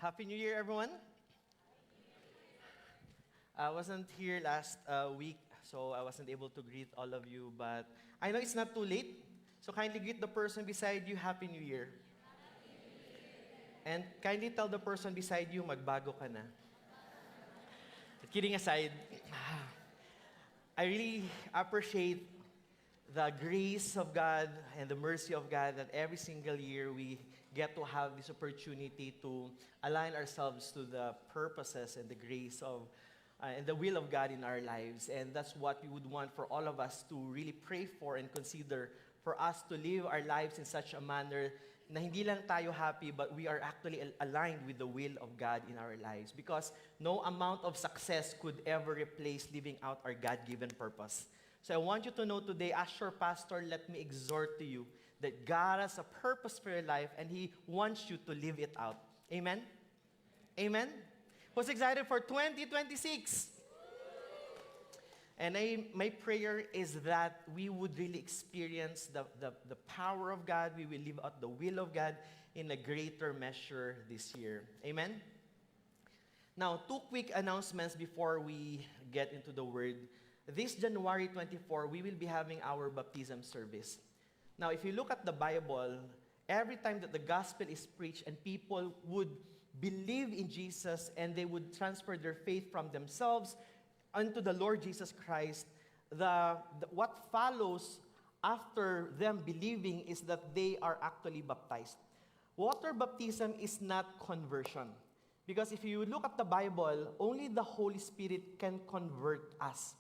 Happy New Year, everyone. I wasn't here last week, so I wasn't able to greet all of you, but I know it's not too late, so kindly greet the person beside you, Happy New Year. And kindly tell the person beside you, magbago ka na. Kidding aside, I really appreciate the grace of God and the mercy of God that every single year we get to have this opportunity to align ourselves to the purposes and the grace of and the will of God in our lives. And that's what we would want for all of us to really pray for and consider, for us to live our lives in such a manner na hindi lang tayo happy, but we are actually aligned with the will of God in our lives. Because no amount of success could ever replace living out our God-given purpose. So I want you to know today, as your pastor, let me exhort to you that God has a purpose for your life and He wants you to live it out. Amen? Amen? Who's excited for 2026? And my prayer is that we would really experience the power of God. We will live out the will of God in a greater measure this year. Amen? Now, two quick announcements before we get into the Word. This January 24, we will be having our baptism service. Now, if you look at the Bible, every time that the gospel is preached and people would believe in Jesus and they would transfer their faith from themselves unto the Lord Jesus Christ, what follows after them believing is that they are actually baptized. Water baptism is not conversion. Because if you look at the Bible, only the Holy Spirit can convert us.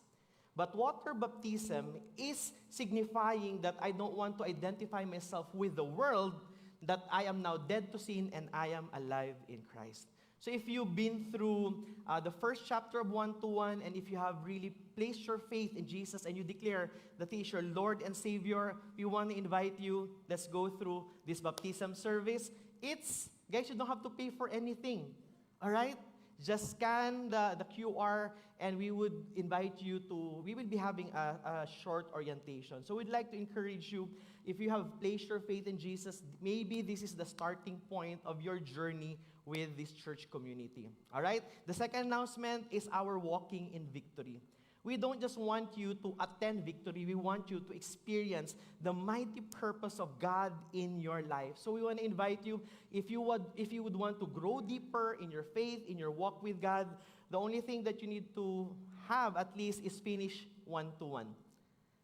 But water baptism is signifying that I don't want to identify myself with the world, that I am now dead to sin and I am alive in Christ. So if you've been through the first chapter of 1:1, and if you have really placed your faith in Jesus and you declare that He is your Lord and Savior, we want to invite you, let's go through this baptism service. Guys, you don't have to pay for anything. All right? Just scan the QR and we would invite you we will be having a short orientation. So we'd like to encourage you, if you have placed your faith in Jesus, maybe this is the starting point of your journey with this church community. All right? The second announcement is our Walking in Victory. We don't just want you to attend victory, we want you to experience the mighty purpose of God in your life. So we want to invite you, if you would want to grow deeper in your faith, in your walk with God, the only thing that you need to have at least is finish 1:1.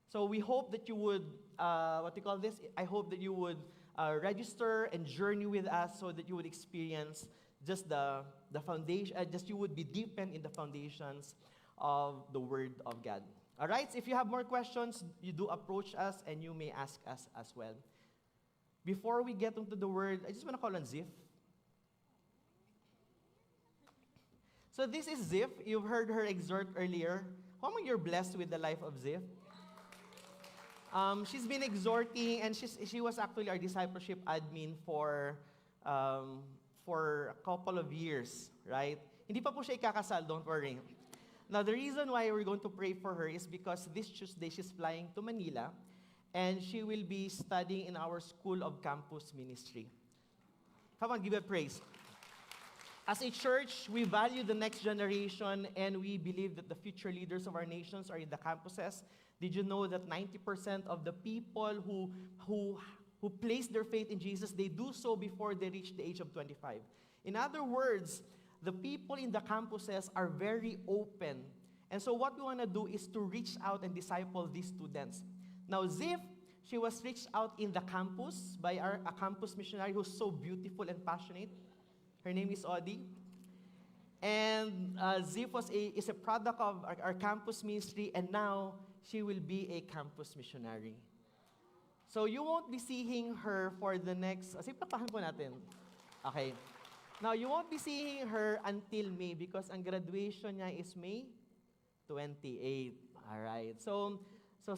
So we hope that you would, I hope that you would register and journey with us so that you would experience just the foundation, just you would be deepened in the foundations of the Word of God. All right? So if you have more questions, you do approach us and you may ask us as well. Before we get into the Word, I just want to call on Zif. So this is Zif. You've heard her exhort earlier. How many you're blessed with the life of Zif? She's been exhorting, and she was actually our discipleship admin for a couple of years, right? Hindi pa po siya ikakasal, don't worry. Now, the reason why we're going to pray for her is because this Tuesday she's flying to Manila and she will be studying in our School of Campus Ministry. Come on, give it praise. As a church, we value the next generation and we believe that the future leaders of our nations are in the campuses. Did you know that 90% of the people who place their faith in Jesus, they do so before they reach the age of 25? In other words, the people in the campuses are very open. And so what we want to do is to reach out and disciple these students. Now, Zif, she was reached out in the campus by a campus missionary who's so beautiful and passionate. Her name is Audie. And Zif is a product of our campus ministry, and now she will be a campus missionary. So you won't be seeing her for the next... Sipapahan po natin. Okay. Now, you won't be seeing her until May because ang graduation niya is May 28. All right. So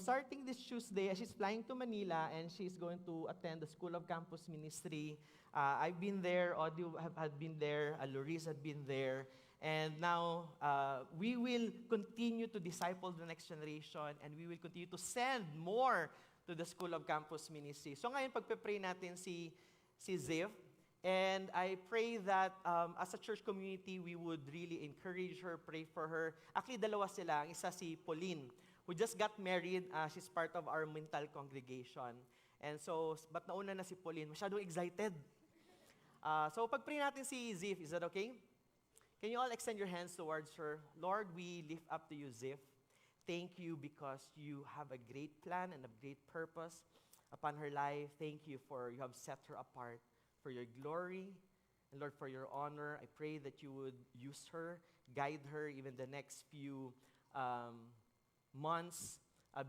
starting this Tuesday, she's flying to Manila and she's going to attend the School of Campus Ministry. I've been there, Audie had been there, Loris had been there. And now, we will continue to disciple the next generation and we will continue to send more to the School of Campus Ministry. So ngayon, pagpe-pray natin si Zif. And I pray that as a church community, we would really encourage her, pray for her. Actually, dalawa sila. Ang isa si Pauline, who just got married. She's part of our mental congregation. And so, but nauna na si Pauline, masyadong excited. So pag-pray natin si Zif, is that okay? Can you all extend your hands towards her? Lord, we lift up to you, Zif. Thank you because you have a great plan and a great purpose upon her life. Thank you for you have set her apart for your glory, and Lord, for your honor. I pray that you would use her, guide her even the next few months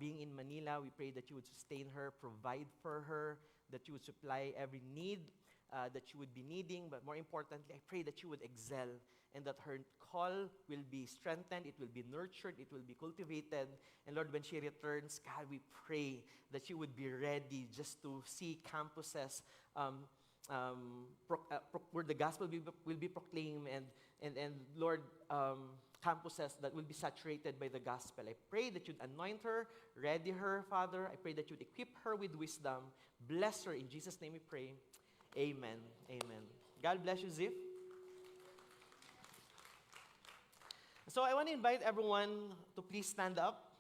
being in Manila. We pray that you would sustain her, provide for her, that you would supply every need that she would be needing. But more importantly, I pray that you would excel and that her call will be strengthened, it will be nurtured, it will be cultivated. And Lord, when she returns, God, we pray that she would be ready just to see campuses where the gospel will be proclaimed, and Lord, campuses that will be saturated by the gospel. I pray that you'd anoint her, ready her, Father. I pray that you'd equip her with wisdom. Bless her. In Jesus' name we pray. Amen. Amen. God bless you, Zif. So I want to invite everyone to please stand up.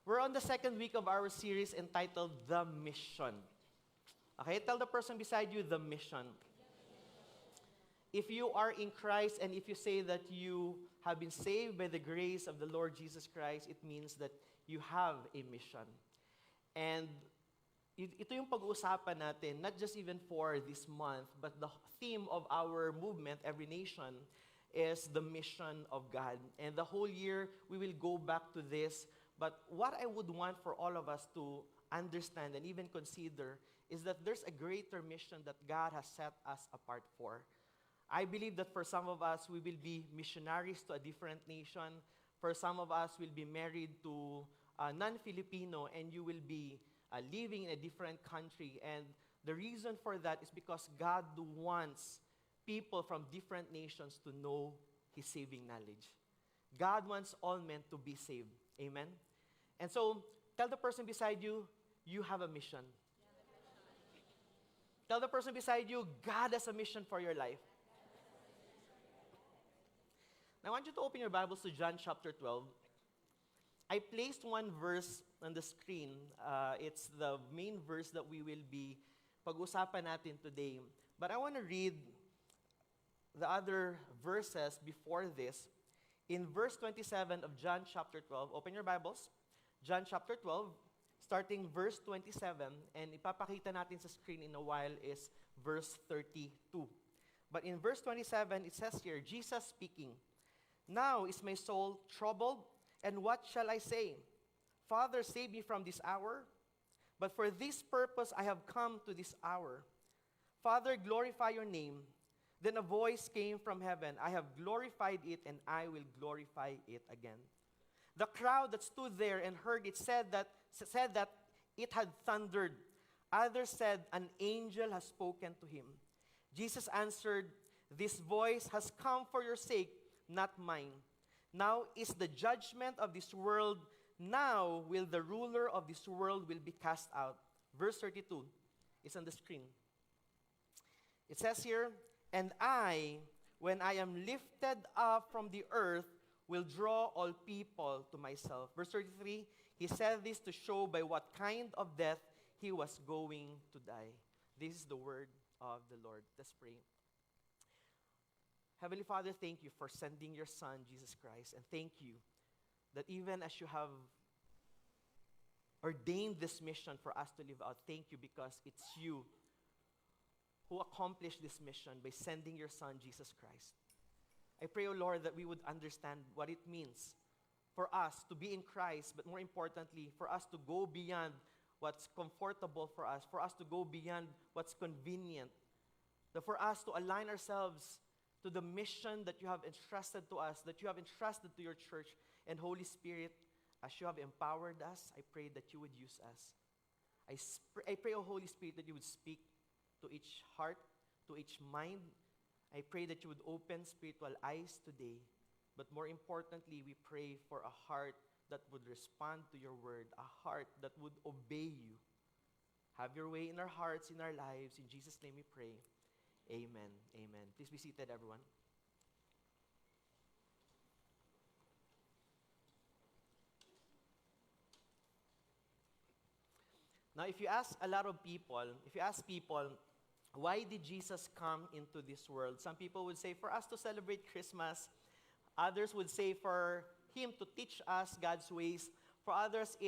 We're on the second week of our series entitled The Mission. Okay, tell the person beside you the mission. If you are in Christ and if you say that you have been saved by the grace of the Lord Jesus Christ, it means that you have a mission. And ito yung pag-uusapan natin, not just even for this month, but the theme of our movement, Every Nation, is the mission of God. And the whole year, we will go back to this. But what I would want for all of us to understand and even consider is that there's a greater mission that God has set us apart for. I believe that for some of us, we will be missionaries to a different nation. For some of us, will be married to a non-Filipino, and you will be living in a different country. And the reason for that is because God wants people from different nations to know His saving knowledge. God wants all men to be saved. Amen? And so, tell the person beside you, you have a mission. Tell the person beside you, God has a mission for your life. Now, I want you to open your Bibles to John chapter 12. I placed one verse on the screen. It's the main verse that we will be pag-usapan natin today. But I want to read the other verses before this. In verse 27 of John chapter 12, open your Bibles. John chapter 12, starting verse 27, and ipapakita natin sa screen in a while is verse 32. But in verse 27, it says here, Jesus speaking, "Now is my soul troubled, and what shall I say? Father, save me from this hour. But for this purpose I have come to this hour. Father, glorify your name." Then a voice came from heaven, "I have glorified it, and I will glorify it again." The crowd that stood there and heard it said that it had thundered. Others said, "An angel has spoken to him." Jesus answered, "This voice has come for your sake, not mine. Now is the judgment of this world. Now will the ruler of this world will be cast out." Verse 32 is on the screen. It says here, "And I, when I am lifted up from the earth, will draw all people to myself." Verse 33, he said this to show by what kind of death he was going to die. This is the word of the Lord. Let's pray. Heavenly Father, thank you for sending your Son, Jesus Christ. And thank you that even as you have ordained this mission for us to live out, thank you because it's you who accomplished this mission by sending your Son, Jesus Christ. I pray, O Lord, that we would understand what it means for us to be in Christ, but more importantly, for us to go beyond what's comfortable for us to go beyond what's convenient, that for us to align ourselves to the mission that you have entrusted to us, that you have entrusted to your church. And Holy Spirit, as you have empowered us, I pray that you would use us. I pray, O Holy Spirit, that you would speak to each heart, to each mind. I pray that you would open spiritual eyes today. But more importantly, we pray for a heart that would respond to your word, a heart that would obey you. Have your way in our hearts, in our lives. In Jesus' name we pray. Amen. Amen. Please be seated, everyone. Now, if you ask people, why did Jesus come into this world? Some people would say, for us to celebrate Christmas. Others would say, for Him to teach us God's ways. For others,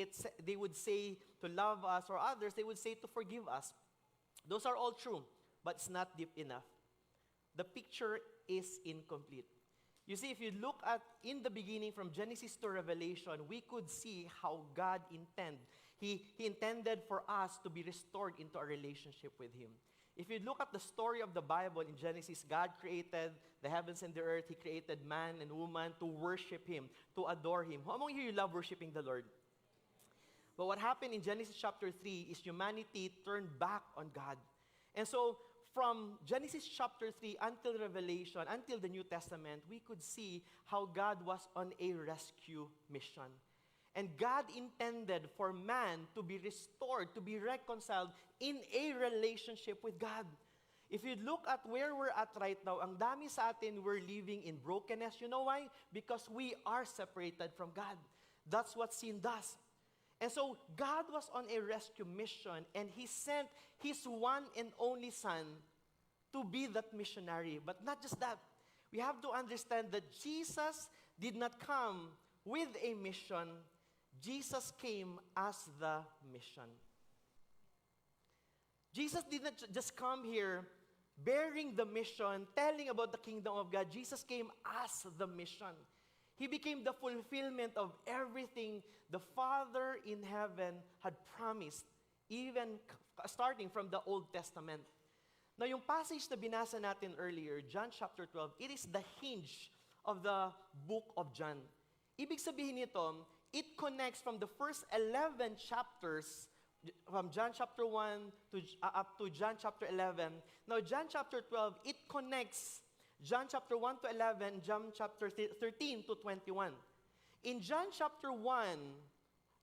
they would say to love us. Or others, they would say to forgive us. Those are all true, but it's not deep enough. The picture is incomplete. You see, if you look at in the beginning from Genesis to Revelation, we could see how God intended. He intended for us to be restored into a relationship with Him. If you look at the story of the Bible in Genesis, God created the heavens and the earth. He created man and woman to worship Him, to adore Him. How among you love worshiping the Lord? But what happened in Genesis chapter 3 is humanity turned back on God. And so, from Genesis chapter 3 until Revelation, until the New Testament, we could see how God was on a rescue mission. And God intended for man to be restored, to be reconciled in a relationship with God. If you look at where we're at right now, ang dami sa atin, we're living in brokenness. You know why? Because we are separated from God. That's what sin does. And so, God was on a rescue mission, and He sent His one and only Son to be that missionary. But not just that. We have to understand that Jesus did not come with a mission. Jesus came as the mission. Jesus did not just come here bearing the mission, telling about the kingdom of God. Jesus came as the mission. He became the fulfillment of everything the Father in heaven had promised, even starting from the Old Testament. Now, yung passage na binasa natin earlier, John chapter 12, it is the hinge of the book of John. Ibig sabihin nito, it connects from the first 11 chapters, from John chapter 1 to up to John chapter 11. Now, John chapter 12, it connects John chapter 1 to 11, John chapter 13 to 21. In John chapter 1,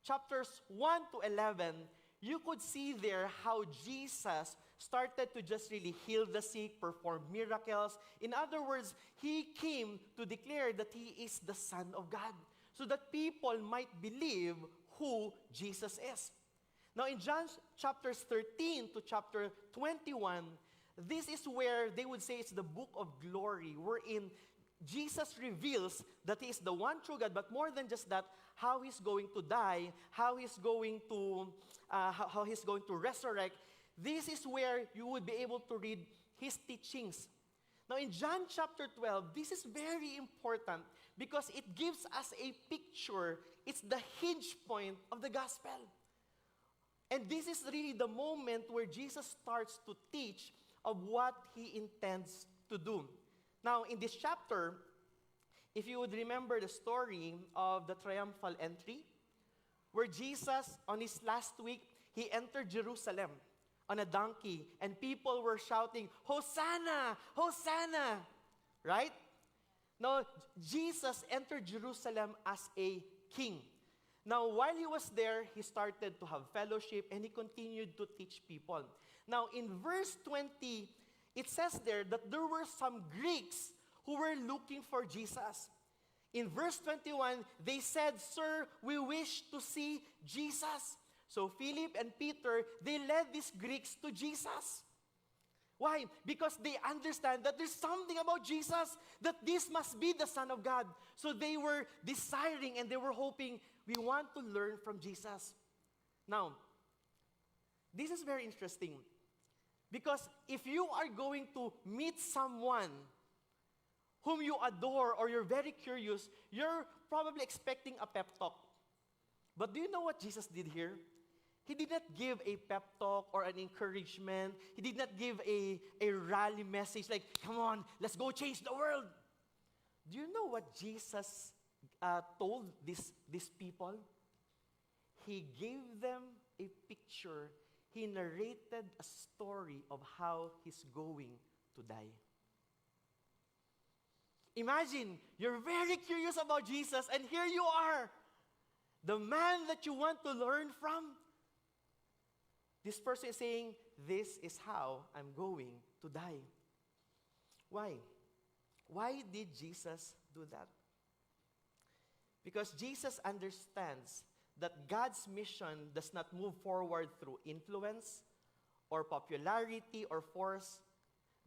chapters 1 to 11, you could see there how Jesus started to just really heal the sick, perform miracles. In other words, He came to declare that He is the Son of God, so that people might believe who Jesus is. Now, in John chapters 13 to chapter 21, this is where they would say it's the book of glory, wherein Jesus reveals that He is the one true God, but more than just that, how He's going to die, how He's going to resurrect. This is where you would be able to read His teachings. Now, in John chapter 12, this is very important because it gives us a picture. It's the hinge point of the gospel. And this is really the moment where Jesus starts to teach of what He intends to do. Now, in this chapter, if you would remember the story of the triumphal entry, where Jesus, on His last week, He entered Jerusalem on a donkey, and people were shouting, Hosanna! Hosanna! Right? Now, Jesus entered Jerusalem as a king. Now, while He was there, He started to have fellowship, and He continued to teach people. Now, in verse 20, it says there that there were some Greeks who were looking for Jesus. In verse 21, they said, Sir, we wish to see Jesus. So Philip and Peter, they led these Greeks to Jesus. Why? Because they understand that there's something about Jesus, that this must be the Son of God. So they were desiring and they were hoping, we want to learn from Jesus. Now, this is very interesting. Because if you are going to meet someone whom you adore or you're very curious, you're probably expecting a pep talk. But do you know what Jesus did here? He did not give a pep talk or an encouragement. He did not give a rally message like, come on, let's go change the world. Do you know what Jesus told these people? He gave them a picture. He narrated a story of how He's going to die. Imagine, you're very curious about Jesus, and here you are, the man that you want to learn from. This person is saying, this is how I'm going to die. Why? Why did Jesus do that? Because Jesus understands that God's mission does not move forward through influence or popularity or force.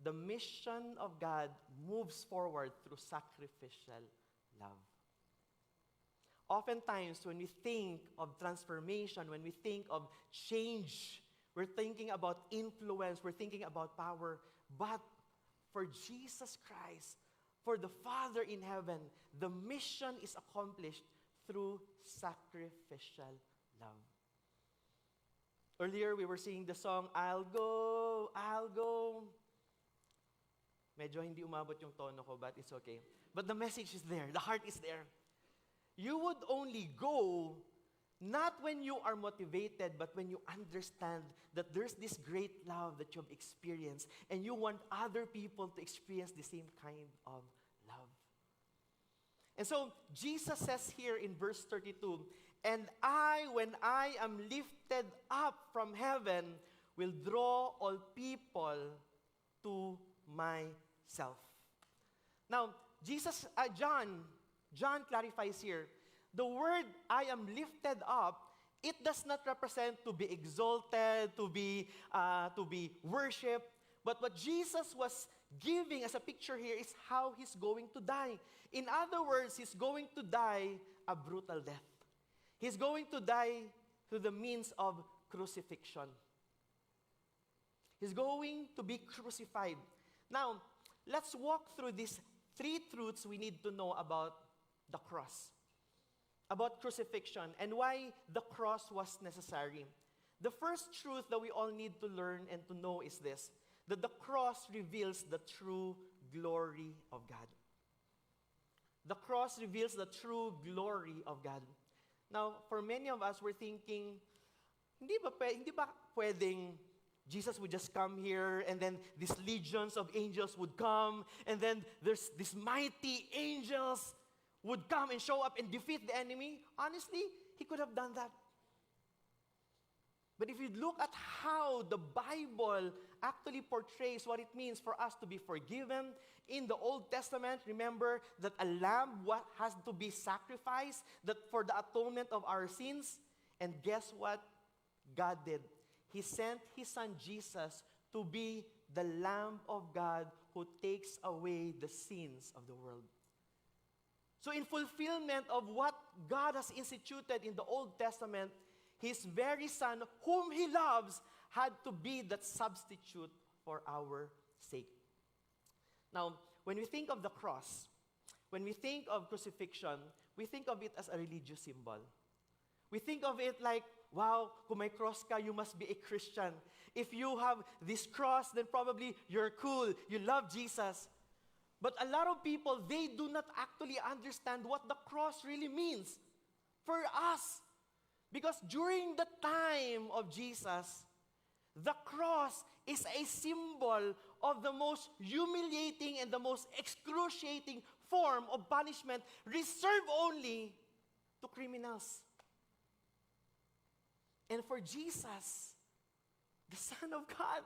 The mission of God moves forward through sacrificial love. Oftentimes, when we think of transformation, when we think of change, we're thinking about influence, we're thinking about power. But for Jesus Christ, for the Father in heaven, the mission is accomplished through sacrificial love. Earlier, we were singing the song, I'll go, I'll go. Medyo hindi umabot yung tono ko, but it's okay. But the message is there. The heart is there. You would only go not when you are motivated, but when you understand that there's this great love that you've experienced and you want other people to experience the same kind of love. And so, Jesus says here in verse 32, and I, when I am lifted up from heaven, will draw all people to myself. Now, John clarifies here, the word I am lifted up, it does not represent to be exalted, to be worshipped. But what Jesus was giving as a picture here is how he's going to die. In other words, he's going to die a brutal death. He's going to die through the means of crucifixion. He's going to be crucified. Now, let's walk through these 3 truths we need to know about the cross, about crucifixion, and why the cross was necessary. The first truth that we all need to learn and to know is this, that the cross reveals the true glory of God. The cross reveals the true glory of God. Now, for many of us, we're thinking, hindi ba pwedeng Jesus would just come here and then these legions of angels would come and then there's these mighty angels would come and show up and defeat the enemy? Honestly, he could have done that. But if you look at how the Bible actually portrays what it means for us to be forgiven, in the Old Testament, remember that a lamb has to be sacrificed for the atonement of our sins. And guess what God did? He sent His Son Jesus to be the Lamb of God who takes away the sins of the world. So in fulfillment of what God has instituted in the Old Testament, His very Son, whom He loves, had to be that substitute for our sake. Now, when we think of the cross, when we think of crucifixion, we think of it as a religious symbol. We think of it like, wow, kung may cross ka, you must be a Christian. If you have this cross, then probably you're cool, you love Jesus. But a lot of people, they do not actually understand what the cross really means for us. Because during the time of Jesus, the cross is a symbol of the most humiliating and the most excruciating form of punishment reserved only to criminals. And for Jesus, the Son of God,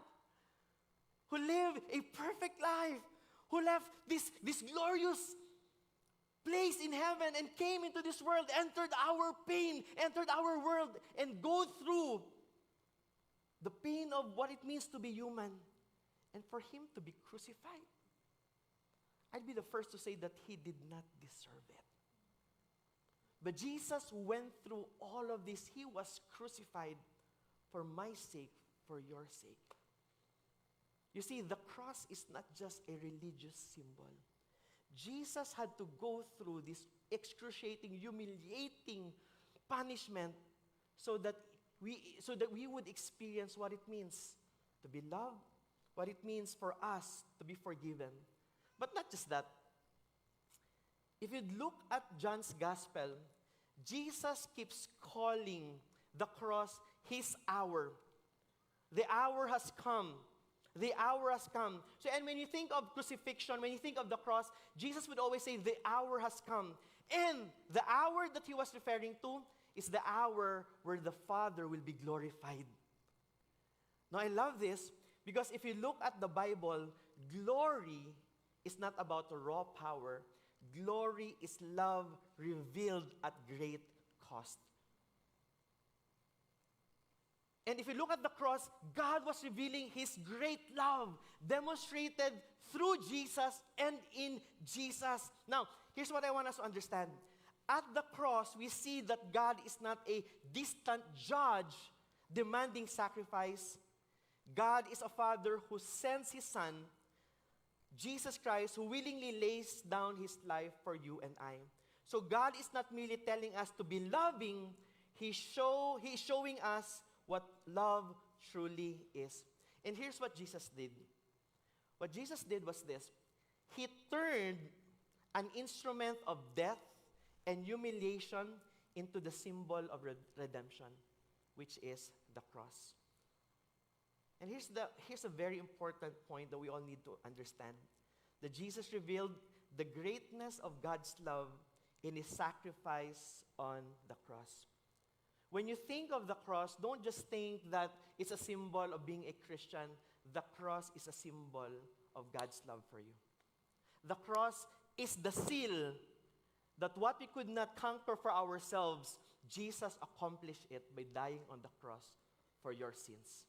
who lived a perfect life, who left this glorious place in heaven and came into this world, entered our pain, entered our world, and go through the pain of what it means to be human, and for Him to be crucified. I'd be the first to say that He did not deserve it. But Jesus went through all of this. He was crucified for my sake, for your sake. You see, the cross is not just a religious symbol. Jesus had to go through this excruciating, humiliating punishment so that we would experience what it means to be loved, what it means for us to be forgiven. But not just that. If you look at John's Gospel, Jesus keeps calling the cross His hour. The hour has come. The hour has come. So, and when you think of crucifixion, when you think of the cross, Jesus would always say, the hour has come. And the hour that He was referring to is the hour where the Father will be glorified. Now, I love this because if you look at the Bible, glory is not about raw power. Glory is love revealed at great cost. And if you look at the cross, God was revealing His great love demonstrated through Jesus and in Jesus. Now, here's what I want us to understand. At the cross, we see that God is not a distant judge demanding sacrifice. God is a Father who sends His Son, Jesus Christ, who willingly lays down His life for you and I. So God is not merely telling us to be loving, He is showing us what love truly is. And here's what Jesus did. What Jesus did was this. He turned an instrument of death and humiliation into the symbol of redemption, which is the cross. And here's a very important point that we all need to understand. That Jesus revealed the greatness of God's love in His sacrifice on the cross. When you think of the cross, don't just think that it's a symbol of being a Christian. The cross is a symbol of God's love for you. The cross is the seal that what we could not conquer for ourselves, Jesus accomplished it by dying on the cross for your sins.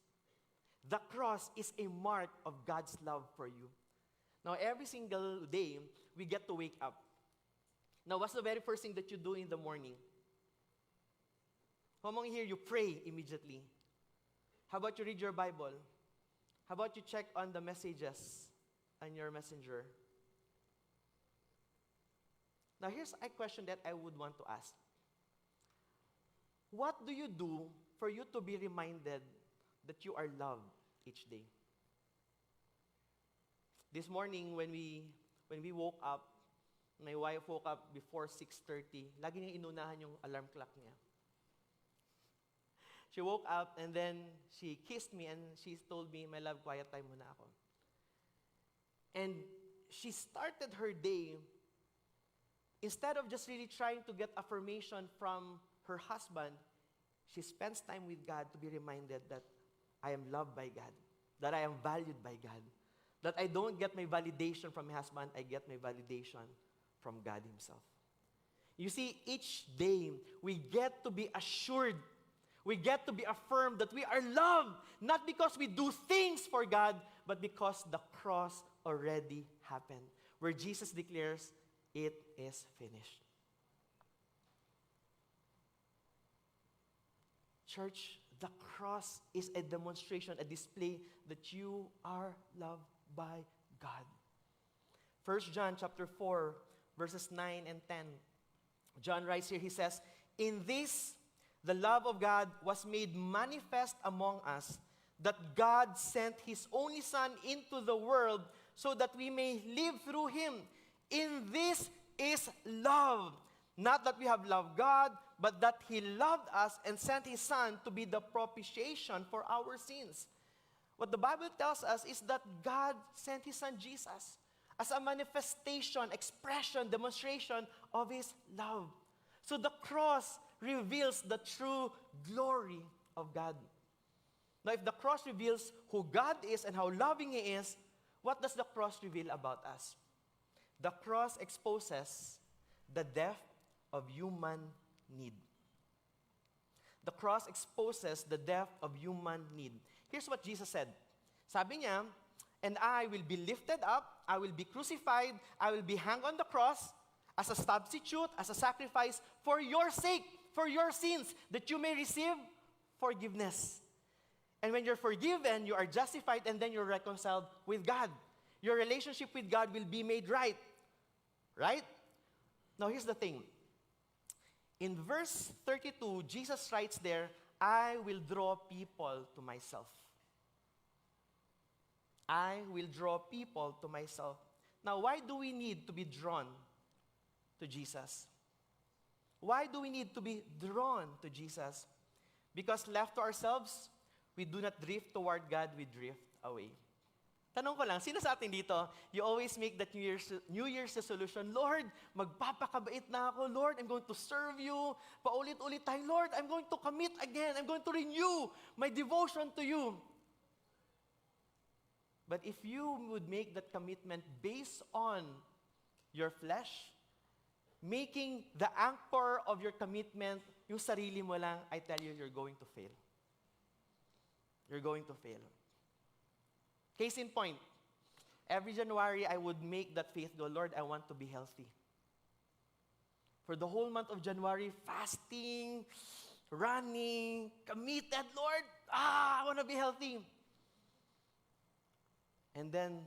The cross is a mark of God's love for you. Now, every single day, we get to wake up. Now, what's the very first thing that you do in the morning? How many here, you pray immediately? How about you read your Bible? How about you check on the messages on your messenger? Now, here's a question that I would want to ask. What do you do for you to be reminded that you are loved each day? This morning, when we woke up, my wife woke up before 6:30. Lagi niya inunahan yung alarm clock niya. She woke up and then she kissed me and she told me, "My love, quiet time muna ako." And she started her day, instead of just really trying to get affirmation from her husband, she spends time with God to be reminded that I am loved by God, that I am valued by God, that I don't get my validation from my husband, I get my validation from God Himself. You see, each day we get to be assured, we get to be affirmed that we are loved, not because we do things for God, but because the cross already happened, where Jesus declares, "It is finished." Church, the cross is a demonstration, a display that you are loved by God. 1 John chapter 4, verses 9 and 10. John writes here, he says, "In this, the love of God was made manifest among us, that God sent His only Son into the world so that we may live through Him. In this is love. Not that we have loved God, but that He loved us and sent His Son to be the propitiation for our sins." What the Bible tells us is that God sent His Son Jesus as a manifestation, expression, demonstration of His love. So the cross reveals the true glory of God. Now, if the cross reveals who God is and how loving He is, what does the cross reveal about us? The cross exposes the depth of human need. The cross exposes the depth of human need. Here's what Jesus said. Sabi niya, "And I will be lifted up, I will be crucified, I will be hanged on the cross as a substitute, as a sacrifice for your sake, for your sins, that you may receive forgiveness." And when you're forgiven, you are justified, and then you're reconciled with God. Your relationship with God will be made right. Right? Now, here's the thing. In verse 32, Jesus writes there, "I will draw people to myself." I will draw people to myself. Now, why do we need to be drawn to Jesus? Why do we need to be drawn to Jesus? Because left to ourselves, we do not drift toward God, we drift away. Tanong ko lang, sino sa atin dito, you always make that New Year's resolution, "Lord, magpapakabait na ako. Lord, I'm going to serve you." Paulit-ulit tayo, "Lord, I'm going to commit again. I'm going to renew my devotion to you." But if you would make that commitment based on your flesh, making the anchor of your commitment yung sarili mo lang, I tell you, you're going to fail. You're going to fail. Case in point, every January, I would make that faith goal, Lord, I want to be healthy. For the whole month of January, fasting, running, committed, Lord, I want to be healthy. And then,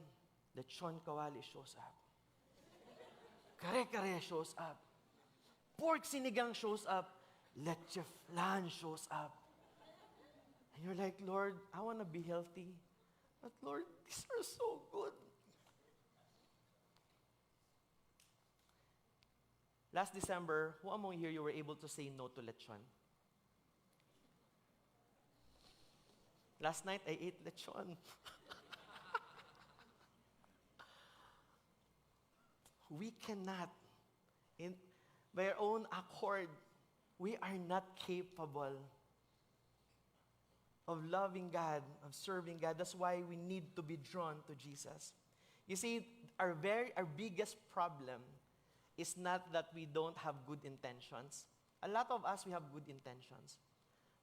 the Chon Kawali shows up. Kare-kare shows up. Pork sinigang shows up. Leche flan shows up. And you're like, Lord, I want to be healthy. But Lord, these are so good. Last December, who among here you were able to say no to lechon? Last night, I ate lechon. We cannot, by our own accord, we are not capable of loving God, of serving God. That's why we need to be drawn to Jesus. You see, our biggest problem is not that we don't have good intentions. A lot of us, we have good intentions.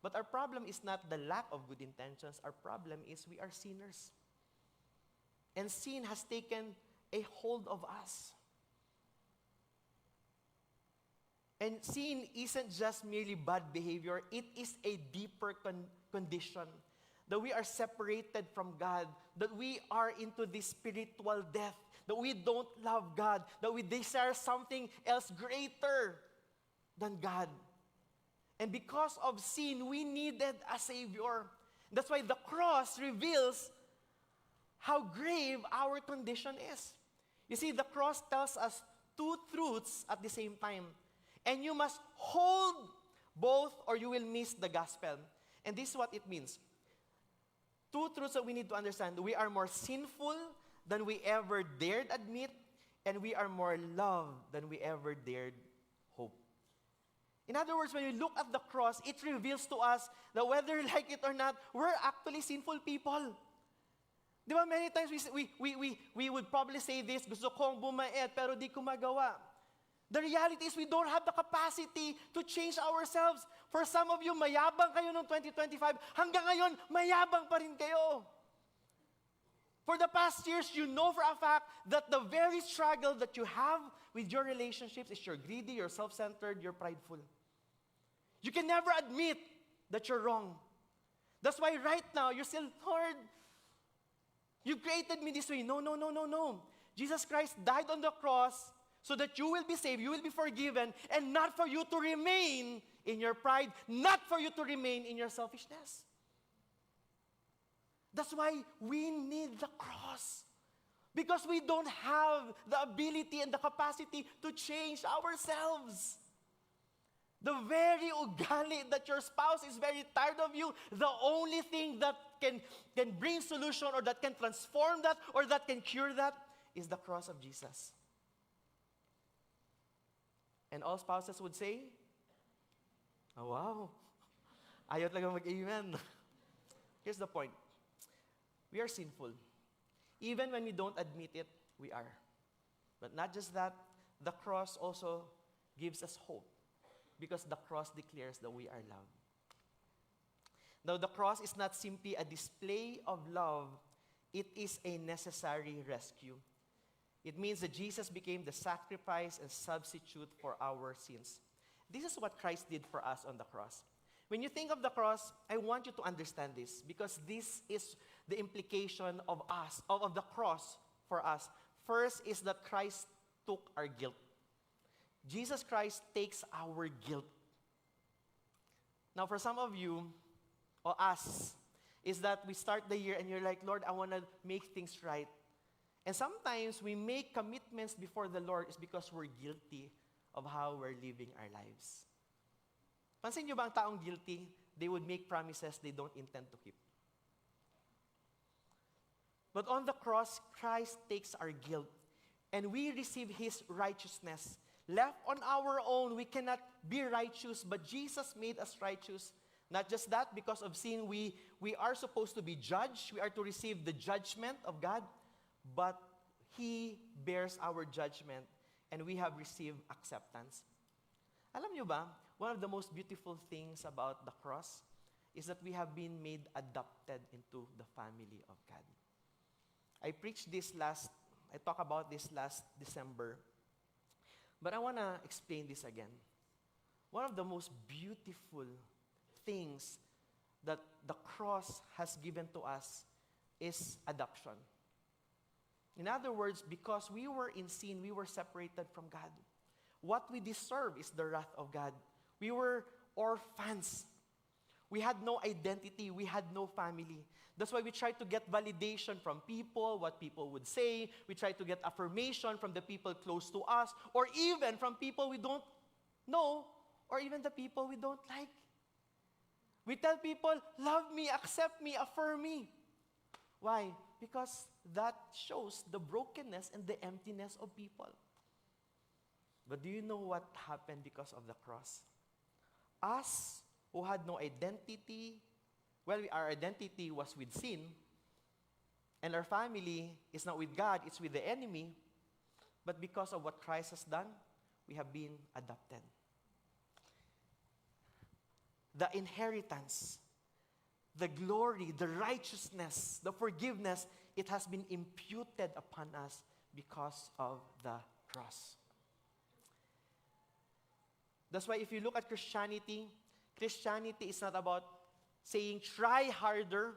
But our problem is not the lack of good intentions. Our problem is we are sinners. And sin has taken a hold of us. And sin isn't just merely bad behavior. It is a deeper condition. That we are separated from God. That we are into this spiritual death. That we don't love God. That we desire something else greater than God. And because of sin, we needed a Savior. That's why the cross reveals how grave our condition is. You see, the cross tells us two truths at the same time. And you must hold both or you will miss the gospel. And this is what it means. Two truths that we need to understand. We are more sinful than we ever dared admit, and we are more loved than we ever dared hope. In other words, when we look at the cross, it reveals to us that whether we like it or not, we're actually sinful people. Di ba, many times we would probably say this, gusto kong bumait, pero di ko magawa. The reality is we don't have the capacity to change ourselves. For some of you, mayabang kayo noong 2025. Hanggang ngayon, mayabang pa rin kayo. For the past years, you know for a fact that the very struggle that you have with your relationships is you're greedy, you're self-centered, you're prideful. You can never admit that you're wrong. That's why right now, you're still, Lord, you created me this way. No. Jesus Christ died on the cross so that you will be saved, you will be forgiven, and not for you to remain in your pride, not for you to remain in your selfishness. That's why we need the cross. Because we don't have the ability and the capacity to change ourselves. The very ugali that your spouse is very tired of you, the only thing that can bring solution or that can transform that or that can cure that is the cross of Jesus. And all spouses would say, oh, wow. Ayaw talaga mag-amen. Here's the point. We are sinful. Even when we don't admit it, we are. But not just that, the cross also gives us hope. Because the cross declares that we are loved. Now, the cross is not simply a display of love. It is a necessary rescue. It means that Jesus became the sacrifice and substitute for our sins. This is what Christ did for us on the cross. When you think of the cross, I want you to understand this because this is the implication of us, of the cross for us. First is that Christ took our guilt. Jesus Christ takes our guilt. Now, for some of you, or us, is that we start the year and you're like, Lord, I want to make things right. And sometimes we make commitments before the Lord is because we're guilty of how we're living our lives. Pansin nyo ba ang taong guilty? They would make promises they don't intend to keep. But on the cross, Christ takes our guilt and we receive His righteousness. Left on our own, we cannot be righteous, but Jesus made us righteous. Not just that, because of sin, we are supposed to be judged. We are to receive the judgment of God. But He bears our judgment, and we have received acceptance. Alam niyo ba, one of the most beautiful things about the cross is that we have been made adopted into the family of God. I talked about this last December, but I want to explain this again. One of the most beautiful things that the cross has given to us is adoption. In other words, because we were in sin, we were separated from God. What we deserve is the wrath of God. We were orphans. We had no identity. We had no family. That's why we tried to get validation from people, what people would say. We tried to get affirmation from the people close to us, or even from people we don't know, or even the people we don't like. We tell people, love me, accept me, affirm me. Why? Because that shows the brokenness and the emptiness of people. But do you know what happened because of the cross? Us who had no identity, our identity was with sin, and our family is not with God, it's with the enemy. But because of what Christ has done, we have been adopted. The inheritance, the glory, the righteousness, the forgiveness, it has been imputed upon us because of the cross. That's why if you look at Christianity is not about saying, try harder.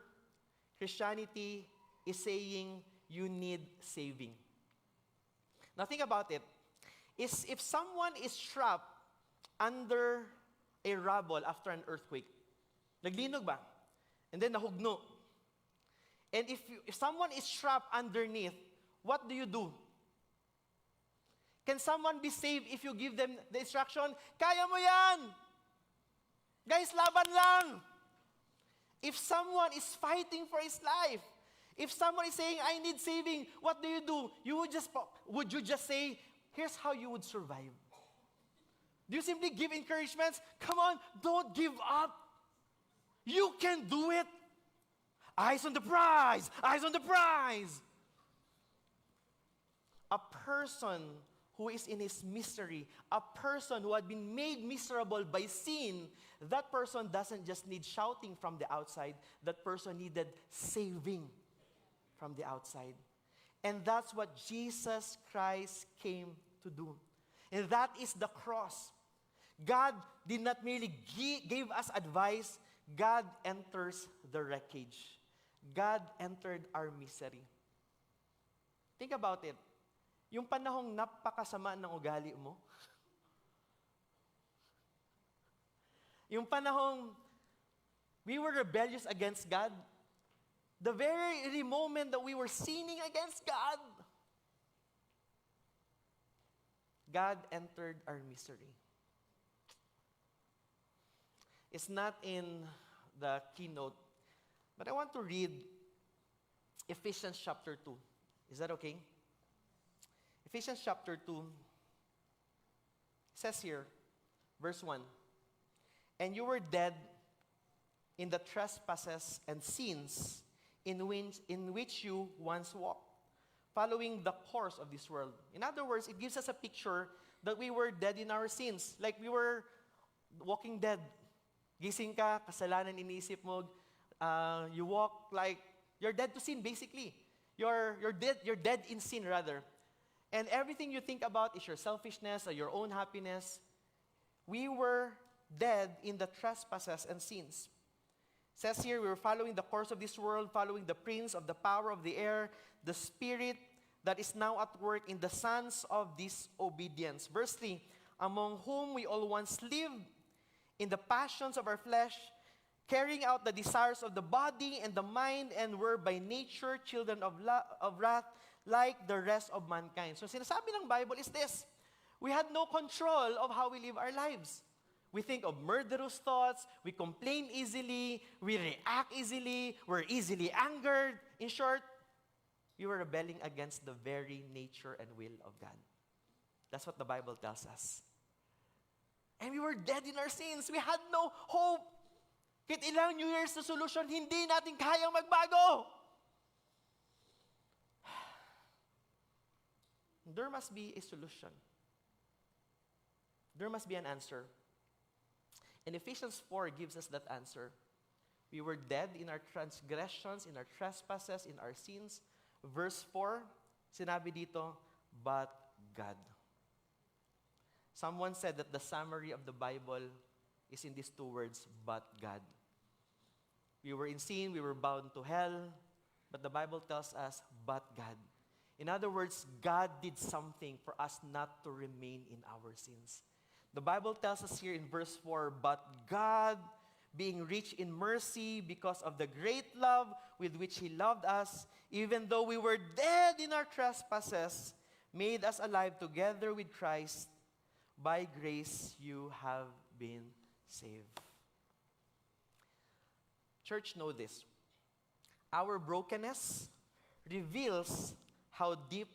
Christianity is saying, you need saving. Now think about it. If someone is trapped under a rubble after an earthquake, naglinog ba? And then nahugno. And if someone is trapped underneath, what do? Can someone be saved if you give them the instruction, kaya mo yan! Guys, laban lang! If someone is fighting for his life, if someone is saying, I need saving, what do? Would you just say, here's how you would survive? Do you simply give encouragements? Come on, don't give up. You can do it. Eyes on the prize! Eyes on the prize! A person who is in his misery, a person who had been made miserable by sin, that person doesn't just need shouting from the outside, that person needed saving from the outside. And that's what Jesus Christ came to do. And that is the cross. God did not merely give us advice, God enters the wreckage. God entered our misery. Think about it. Yung panahong napakasama ng ugali mo, yung panahong we were rebellious against God, the very moment that we were sinning against God, God entered our misery. It's not in the keynote, but I want to read Ephesians chapter 2. Is that okay? Ephesians chapter 2 says here, verse 1, and you were dead in the trespasses and sins in which you once walked, following the course of this world. In other words, it gives us a picture that we were dead in our sins. Like we were walking dead. Gising ka, kasalanan iniisip mo, you walk like, you're dead to sin basically. You're dead in sin rather. And everything you think about is your selfishness or your own happiness. We were dead in the trespasses and sins. It says here, we were following the course of this world, following the prince of the power of the air, the spirit that is now at work in the sons of disobedience. Verse 3, among whom we all once lived in the passions of our flesh, carrying out the desires of the body and the mind, and were by nature children of wrath, like the rest of mankind. So sinasabi ng Bible is this: we had no control of how we live our lives. We think of murderous thoughts, we complain easily, we react easily, we're easily angered. In short, we were rebelling against the very nature and will of God. That's what the Bible tells us. And we were dead in our sins. We had no hope. Kahit ilang New Year's resolution, hindi natin kayang magbago. There must be a solution. There must be an answer. And Ephesians 4 gives us that answer. We were dead in our transgressions, in our trespasses, in our sins. Verse 4, sinabi dito, but God. Someone said that the summary of the Bible is in these two words, but God. We were in sin, we were bound to hell, but the Bible tells us, but God. In other words, God did something for us not to remain in our sins. The Bible tells us here in verse 4, but God, being rich in mercy because of the great love with which He loved us, even though we were dead in our trespasses, made us alive together with Christ. By grace you have been saved. Church, know this. Our brokenness reveals how deep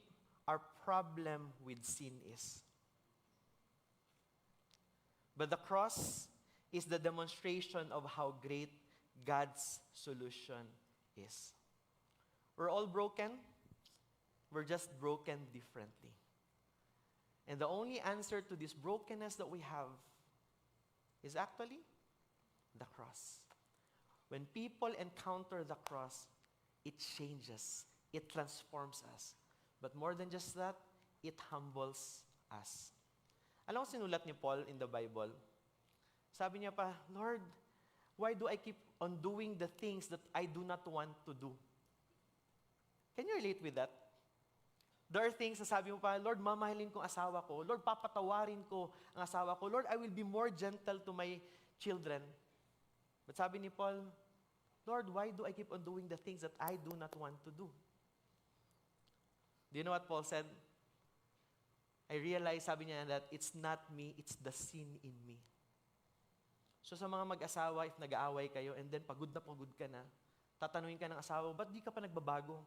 our problem with sin is. But the cross is the demonstration of how great God's solution is. We're all broken. We're just broken differently. And the only answer to this brokenness that we have is actually the cross. When people encounter the cross, it changes. It transforms us. But more than just that, it humbles us. Alam mo sinulat ni Paul in the Bible? Sabi niya pa, Lord, why do I keep on doing the things that I do not want to do? Can you relate with that? There are things na sabi mo pa, Lord, mamahalin ko ang asawa ko. Lord, papatawarin ko ang asawa ko. Lord, I will be more gentle to my children. But sabi ni Paul, Lord, why do I keep on doing the things that I do not want to do? Do you know what Paul said? I realized, sabi niya, that it's not me, it's the sin in me. So sa mga mag-asawa, if nag-aaway kayo, and then pagod ka na, tatanungin ka ng asawa, ba't di ka pa nagbabago?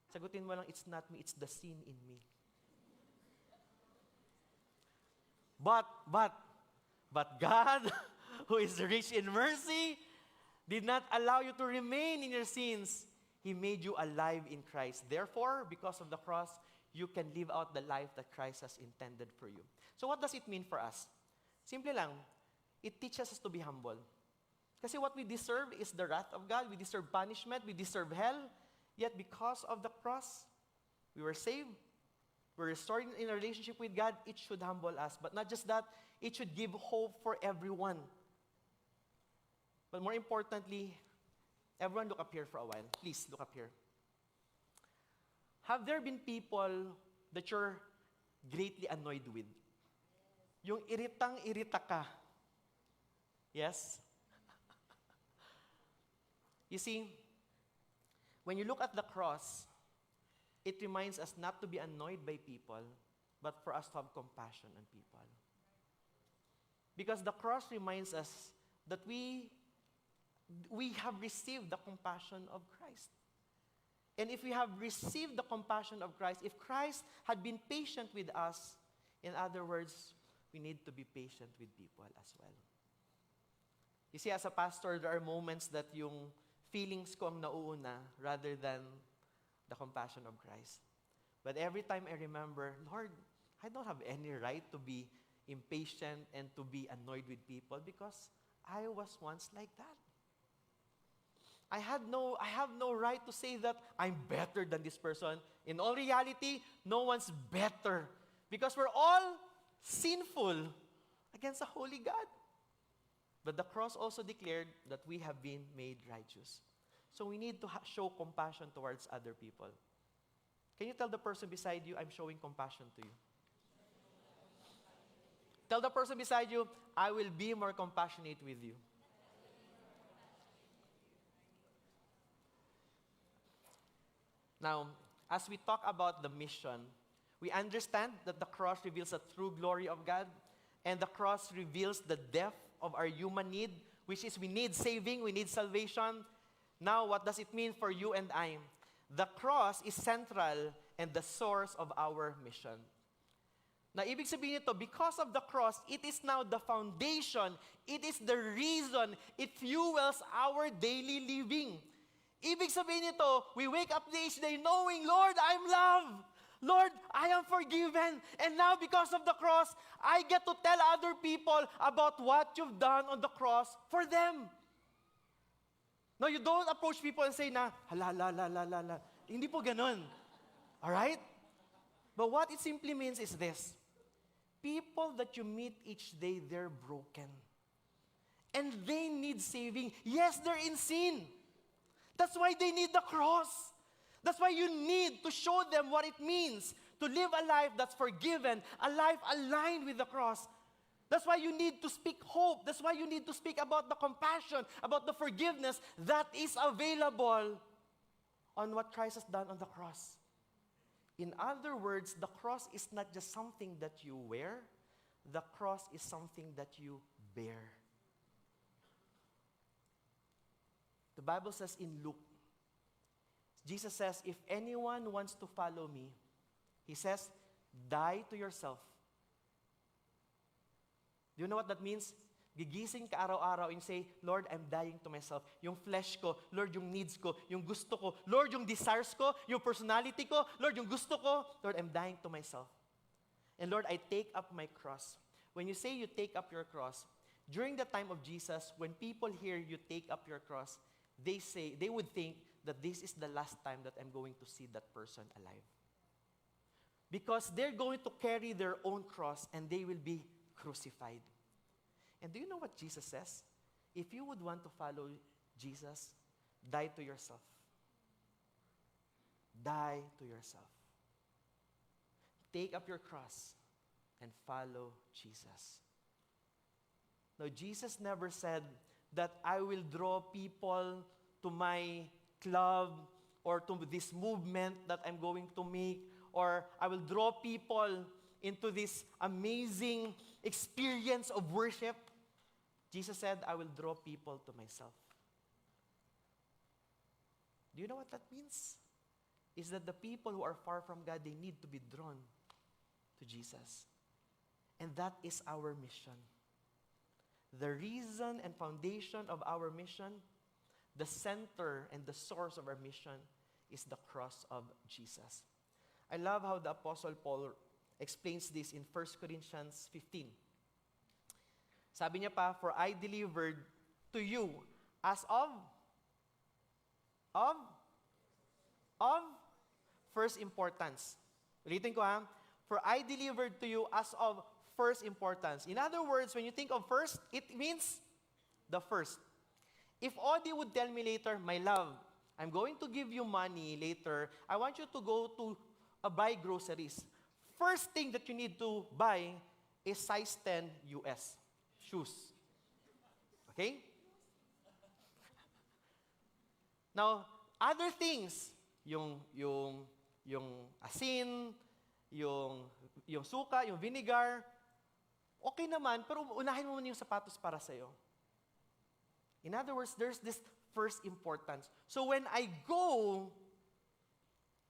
Sagutin mo lang, it's not me, it's the sin in me. But God, who is rich in mercy, did not allow you to remain in your sins. He made you alive in Christ. Therefore, because of the cross, you can live out the life that Christ has intended for you. So what does it mean for us? Simple lang, it teaches us to be humble. Kasi what we deserve is the wrath of God. We deserve punishment. We deserve hell. Yet because of the cross, we were saved. We're restored in a relationship with God. It should humble us. But not just that, it should give hope for everyone. But more importantly, everyone look up here for a while. Please, look up here. Have there been people that you're greatly annoyed with? Yung iritang-irita ka. Yes? You see, when you look at the cross, it reminds us not to be annoyed by people, but for us to have compassion on people. Because the cross reminds us that we have received the compassion of Christ. And if we have received the compassion of Christ, if Christ had been patient with us, in other words, we need to be patient with people as well. You see, as a pastor, there are moments that yung feelings ko ang nauuna rather than the compassion of Christ. But every time I remember, Lord, I don't have any right to be impatient and to be annoyed with people because I was once like that. I have no right to say that I'm better than this person. In all reality, no one's better because we're all sinful against a holy God. But the cross also declared that we have been made righteous. So we need to show compassion towards other people. Can you tell the person beside you, I'm showing compassion to you? Tell the person beside you, I will be more compassionate with you. Now, as we talk about the mission, we understand that the cross reveals the true glory of God, and the cross reveals the depth of our human need, which is we need saving, we need salvation. Now, what does it mean for you and I? The cross is central and the source of our mission. Na ibig sabihin nito, because of the cross, it is now the foundation, it is the reason, it fuels our daily living. Ibig sabihin nito, we wake up each day knowing, Lord, I'm loved. Lord, I am forgiven. And now because of the cross, I get to tell other people about what you've done on the cross for them. No, you don't approach people and say na, hala, la, la, la, la, la. Hindi po ganun. Alright? But what it simply means is this. People that you meet each day, they're broken. And they need saving. Yes, they're in sin. That's why they need the cross. That's why you need to show them what it means to live a life that's forgiven, a life aligned with the cross. That's why you need to speak hope. That's why you need to speak about the compassion, about the forgiveness that is available on what Christ has done on the cross. In other words, the cross is not just something that you wear. The cross is something that you bear. The Bible says in Luke, Jesus says, if anyone wants to follow me, he says, die to yourself. Do you know what that means? Gigising ka araw-araw and say, Lord, I'm dying to myself. Yung flesh ko, Lord, yung needs ko, yung gusto ko, Lord, yung desires ko, yung personality ko, Lord, yung gusto ko, Lord, I'm dying to myself. And Lord, I take up my cross. When you say you take up your cross, during the time of Jesus, when people hear you take up your cross, they would think that this is the last time that I'm going to see that person alive. Because they're going to carry their own cross and they will be crucified. And do you know what Jesus says? If you would want to follow Jesus, die to yourself. Die to yourself. Take up your cross and follow Jesus. Now, Jesus never said that I will draw people to my club or to this movement that I'm going to make, or I will draw people into this amazing experience of worship. Jesus said, I will draw people to myself. Do you know what that means? Is that the people who are far from God, they need to be drawn to Jesus. And that is our mission. The reason and foundation of our mission, the center and the source of our mission is the cross of Jesus. I love how the Apostle Paul explains this in 1 Corinthians 15. Sabi niya pa, for I delivered to you as of first importance. Ulitin ko ha. For I delivered to you as of first importance. In other words, when you think of first, it means the first. If Audie would tell me later, my love, I'm going to give you money later. I want you to go to buy groceries. First thing that you need to buy is size 10 US shoes. Okay? Now, other things, yung asin, yung suka, yung vinegar, okay naman, pero unahin mo muna yung sapatos para sa'yo. In other words, there's this first importance. So when I go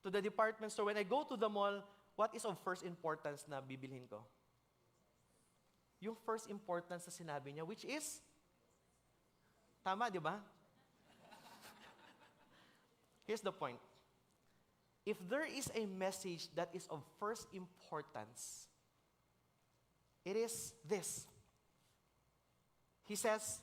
to the department store, when I go to the mall, what is of first importance na bibilhin ko? Yung first importance na sinabi niya, which is, tama, di ba? Here's the point. If there is a message that is of first importance, it is this. He says,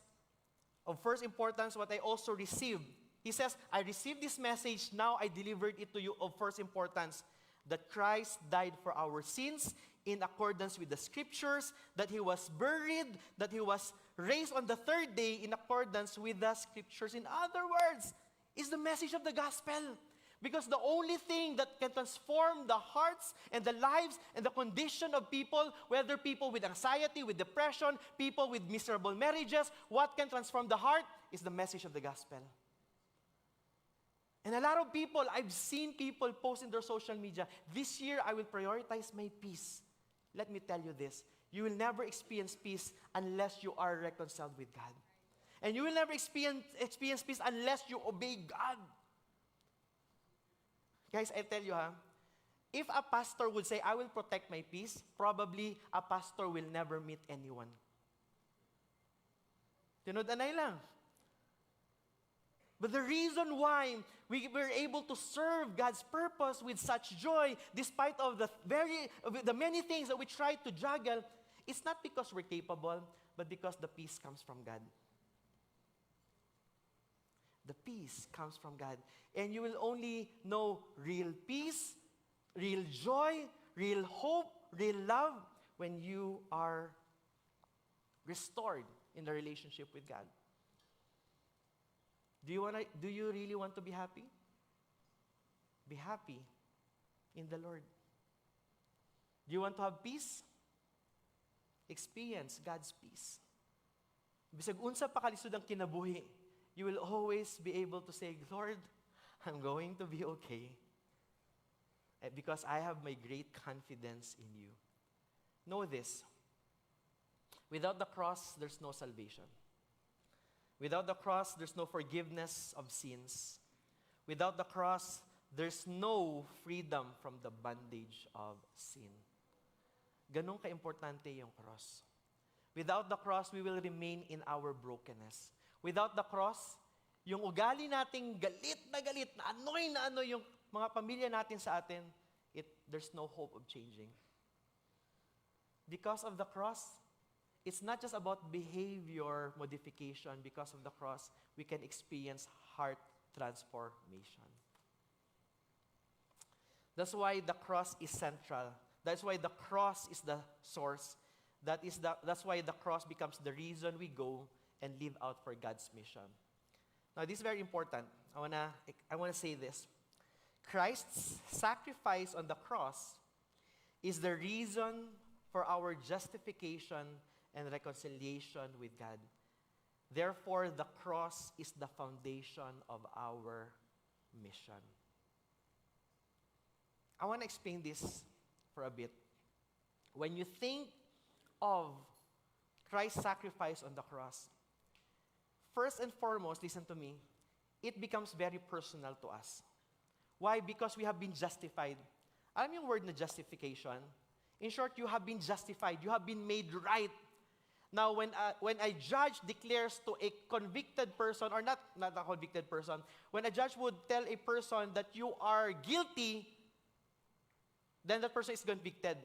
of first importance, what I also received. He says, I received this message, now I delivered it to you of first importance, that Christ died for our sins in accordance with the scriptures, that He was buried, that He was raised on the third day in accordance with the scriptures. In other words, is the message of the gospel. Because the only thing that can transform the hearts and the lives and the condition of people, whether people with anxiety, with depression, people with miserable marriages, what can transform the heart is the message of the gospel. And a lot of people, I've seen people post in their social media, this year I will prioritize my peace. Let me tell you this, you will never experience peace unless you are reconciled with God. And you will never experience peace unless you obey God. Guys, I tell you If a pastor would say, I will protect my peace, probably a pastor will never meet anyone. Tinod-anay lang. But the reason why we were able to serve God's purpose with such joy, despite of the many things that we try to juggle, it's not because we're capable, but because the peace comes from God. The peace comes from God. And you will only know real peace, real joy, real hope, real love when you are restored in the relationship with God. Do you really want to be happy? Be happy in the Lord. Do you want to have peace? Experience God's peace. Bisag unsa pa kalisod ang kinabuhi, you will always be able to say, Lord, I'm going to be okay. Because I have my great confidence in you. Know this. Without the cross, there's no salvation. Without the cross, there's no forgiveness of sins. Without the cross, there's no freedom from the bondage of sin. Ganun ka-importante yung cross. Without the cross, we will remain in our brokenness. Without the cross, yung ugali nating galit na anoy yung mga pamilya natin sa atin, there's no hope of changing. Because of the cross, it's not just about behavior modification. Because of the cross, we can experience heart transformation. That's why the cross is central. That's why the cross is the source. That's why the cross becomes the reason we go and live out for God's mission. Now, this is very important. I wanna say this. Christ's sacrifice on the cross is the reason for our justification and reconciliation with God. Therefore, the cross is the foundation of our mission. I want to explain this for a bit. When you think of Christ's sacrifice on the cross, first and foremost, listen to me, it becomes very personal to us. Why? Because we have been justified. Alam yung word na justification? In short, you have been justified. You have been made right. Now, when a judge declares to a convicted person, or not a convicted person, when a judge would tell a person that you are guilty, then that person is convicted.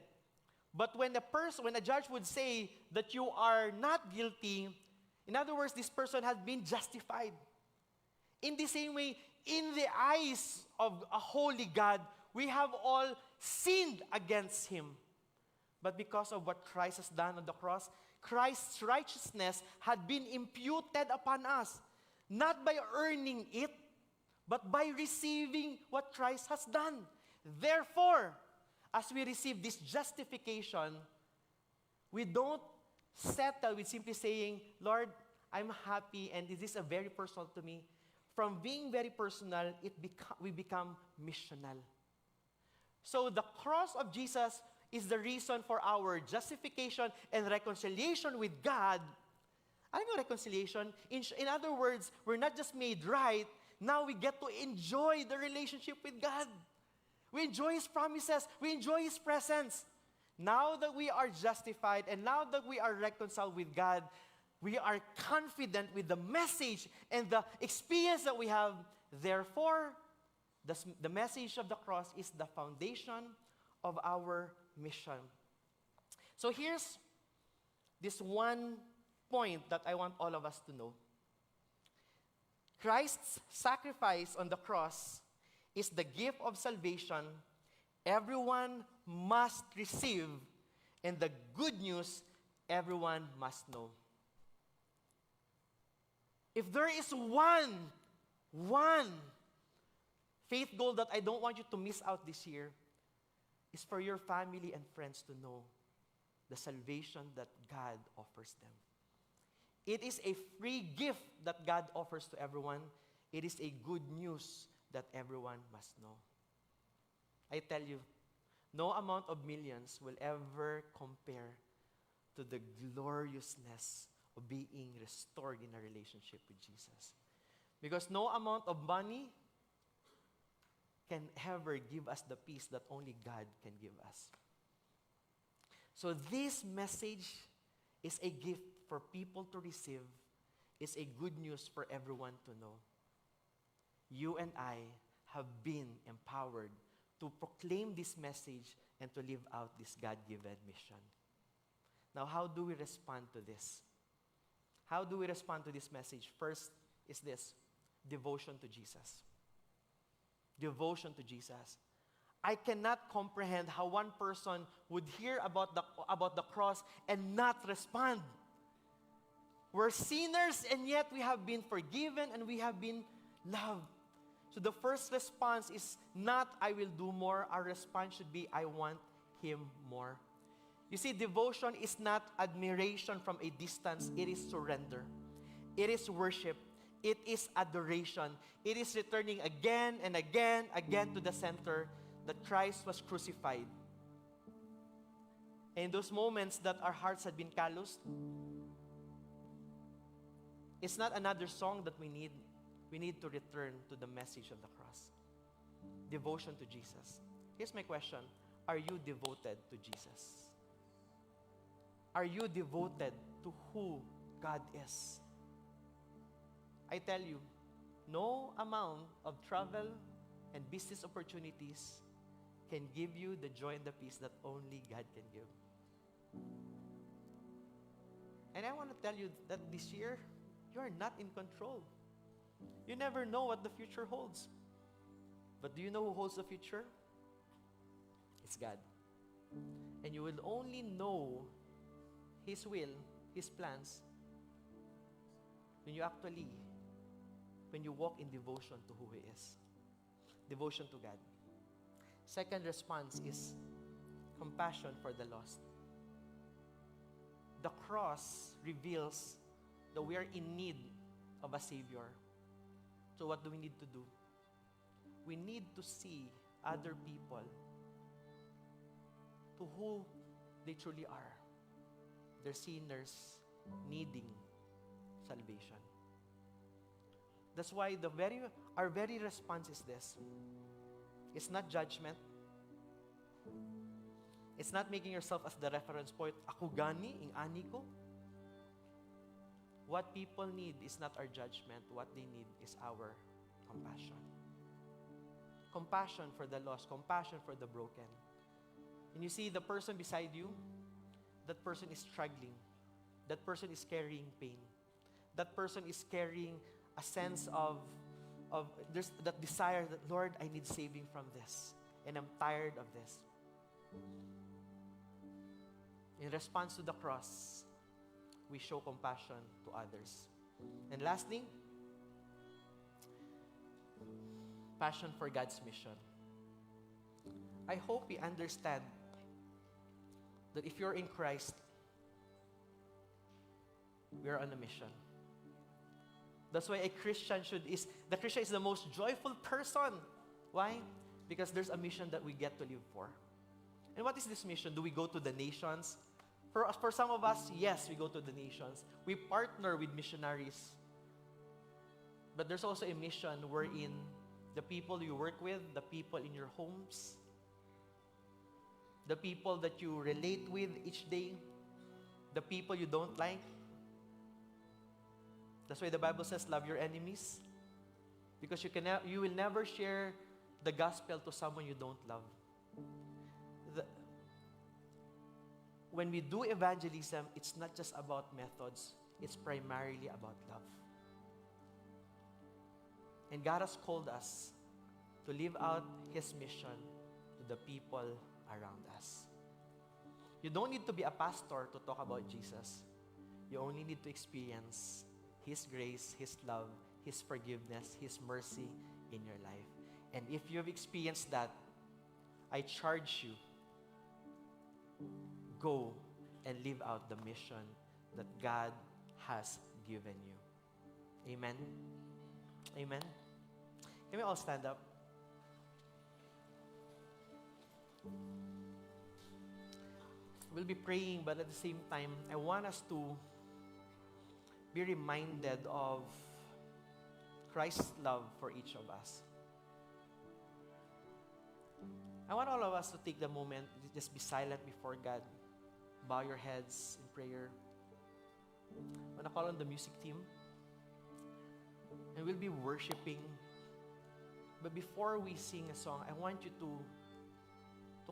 But when a judge would say that you are not guilty, in other words, this person has been justified. In the same way, in the eyes of a holy God, we have all sinned against Him. But because of what Christ has done on the cross, Christ's righteousness had been imputed upon us, not by earning it, but by receiving what Christ has done. Therefore, as we receive this justification, we don't settle with simply saying, Lord, I'm happy, and this is a very personal to me. From being very personal, we become missional. So the cross of Jesus is the reason for our justification and reconciliation with God. Alam mo reconciliation? In other words, we're not just made right, now we get to enjoy the relationship with God. We enjoy His promises. We enjoy His presence. Now that we are justified and now that we are reconciled with God, we are confident with the message and the experience that we have. Therefore, the message of the cross is the foundation of our mission. So here's this one point that I want all of us to know. Christ's sacrifice on the cross is the gift of salvation everyone must receive, and the good news everyone must know. If there is one faith goal that I don't want you to miss out this year, is for your family and friends to know the salvation that God offers them. It is a free gift that God offers to everyone. It is a good news that everyone must know. I tell you, no amount of millions will ever compare to the gloriousness of being restored in a relationship with Jesus. Because no amount of money can ever give us the peace that only God can give us. So this message is a gift for people to receive. It's a good news for everyone to know. You and I have been empowered to proclaim this message and to live out this God-given mission. Now, how do we respond to this? How do we respond to this message? First is this: devotion to Jesus. Devotion to Jesus. I cannot comprehend how one person would hear about the cross and not respond. We're sinners and yet we have been forgiven and we have been loved. So the first response is not, I will do more. Our response should be, I want Him more. You see, devotion is not admiration from a distance. It is surrender. It is worship. It is adoration. It is returning again and again to the center that Christ was crucified. And in those moments that our hearts had been calloused, it's not another song that we need. We need to return to the message of the cross. Devotion to Jesus. Here's my question. Are you devoted to Jesus? Are you devoted to who God is? I tell you, no amount of travel and business opportunities can give you the joy and the peace that only God can give. And I want to tell you that this year, you are not in control. You never know what the future holds. But do you know who holds the future? It's God. And you will only know His will, His plans, when you walk in devotion to who He is. Devotion to God. Second response is compassion for the lost. The cross reveals that we are in need of a Savior. So what do we need to do? We need to see other people to who they truly are. They're sinners needing salvation. That's why our very response is this. It's not judgment. It's not making yourself as the reference point. Ako gani, ing ani ko. What people need is not our judgment. What they need is our compassion. Compassion for the lost. Compassion for the broken. And you see the person beside you, that person is struggling. That person is carrying pain. That person is carrying a sense of there's that desire that, Lord, I need saving from this. And I'm tired of this. In response to the cross, we show compassion to others. And lastly, passion for God's mission. I hope we understand that if you're in Christ, we are on a mission. That's why the Christian is the most joyful person. Why? Because there's a mission that we get to live for. And what is this mission? Do we go to the nations? For some of us, yes, we go to the nations. We partner with missionaries. But there's also a mission wherein the people you work with, the people in your homes, the people that you relate with each day, the people you don't like. That's why the Bible says, love your enemies. Because you will never share the gospel to someone you don't love. When we do evangelism, it's not just about methods. It's primarily about love. And God has called us to live out His mission to the people around us. You don't need to be a pastor to talk about Jesus. You only need to experience His grace, His love, His forgiveness, His mercy in your life. And if you've experienced that, I charge you, go and live out the mission that God has given you. Amen? Amen? Can we all stand up? We'll be praying, but at the same time, I want us to be reminded of Christ's love for each of us. I want all of us to take the moment, just be silent before God. Bow your heads in prayer. I'm going to call on the music team. And we'll be worshiping. But before we sing a song, I want you to